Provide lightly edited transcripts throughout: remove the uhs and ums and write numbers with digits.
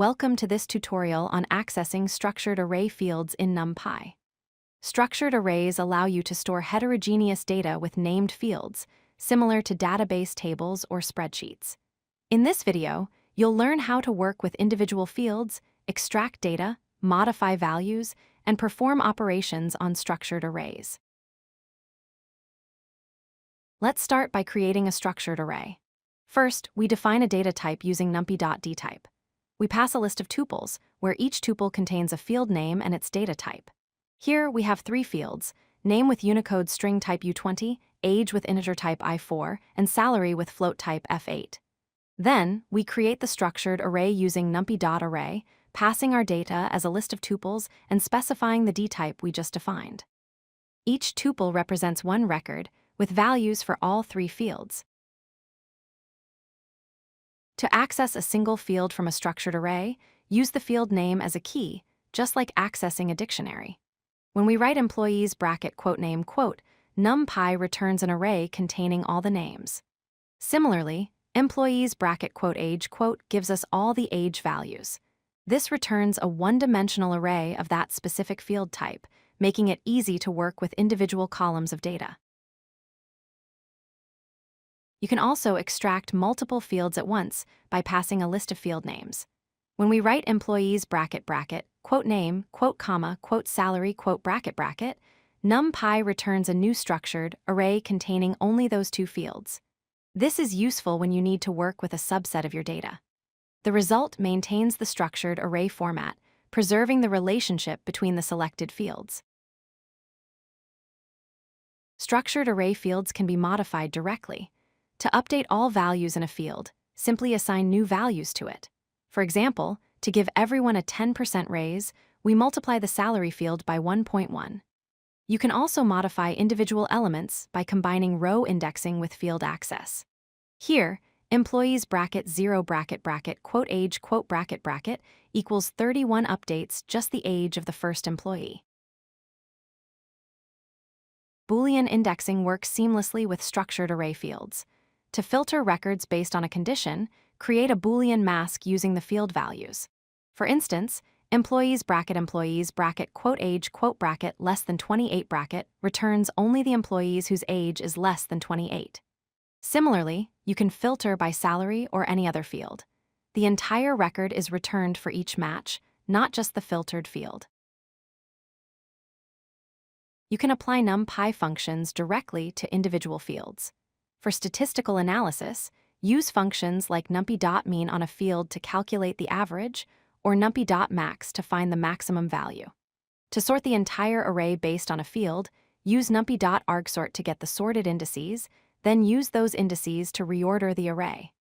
Welcome to this tutorial on accessing structured array fields in NumPy. Structured arrays allow you to store heterogeneous data with named fields, similar to database tables or spreadsheets. In this video, you'll learn how to work with individual fields, extract data, modify values, and perform operations on structured arrays. Let's start by creating a structured array. First, we define a data type using NumPy.dtype. We pass a list of tuples, where each tuple contains a field name and its data type. Here we have three fields: name with Unicode string type U20, age with integer type I4, and salary with float type F8. Then, we create the structured array using NumPy.array, passing our data as a list of tuples and specifying the dtype we just defined. Each tuple represents one record, with values for all three fields. To access a single field from a structured array, use the field name as a key, just like accessing a dictionary. When we write employees bracket quote name quote, NumPy returns an array containing all the names. Similarly, employees bracket quote age quote gives us all the age values. This returns a one-dimensional array of that specific field type, making it easy to work with individual columns of data. You can also extract multiple fields at once by passing a list of field names. When we write employees bracket bracket, quote name, quote comma, quote salary, quote bracket bracket, NumPy returns a new structured array containing only those two fields. This is useful when you need to work with a subset of your data. The result maintains the structured array format, preserving the relationship between the selected fields. Structured array fields can be modified directly. To update all values in a field, simply assign new values to it. For example, to give everyone a 10% raise, we multiply the salary field by 1.1. You can also modify individual elements by combining row indexing with field access. Here, employees bracket 0 bracket bracket quote age quote bracket bracket equals 31 updates just the age of the first employee. Boolean indexing works seamlessly with structured array fields. To filter records based on a condition, create a Boolean mask using the field values. For instance, employees bracket quote age quote bracket less than 28 bracket returns only the employees whose age is less than 28. Similarly, you can filter by salary or any other field. The entire record is returned for each match, not just the filtered field. You can apply NumPy functions directly to individual fields. For statistical analysis, use functions like numpy.mean on a field to calculate the average, or numpy.max to find the maximum value. To sort the entire array based on a field, use numpy.argsort to get the sorted indices, then use those indices to reorder the array.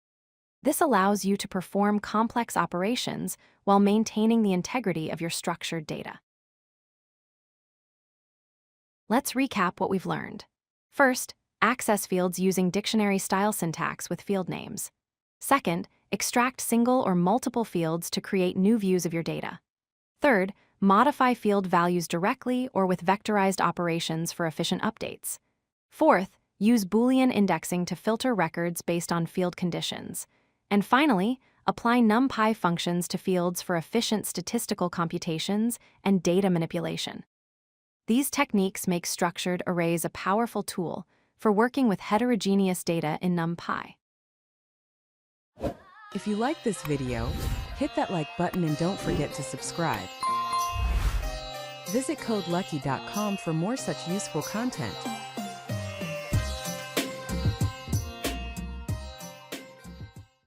This allows you to perform complex operations while maintaining the integrity of your structured data. Let's recap what we've learned. First, access fields using dictionary-style syntax with field names. Second, extract single or multiple fields to create new views of your data. Third, modify field values directly or with vectorized operations for efficient updates. Fourth, use Boolean indexing to filter records based on field conditions. And finally, apply NumPy functions to fields for efficient statistical computations and data manipulation. These techniques make structured arrays a powerful tool for working with heterogeneous data in NumPy. If you like this video, hit that like button and don't forget to subscribe. Visit codelucky.com for more such useful content.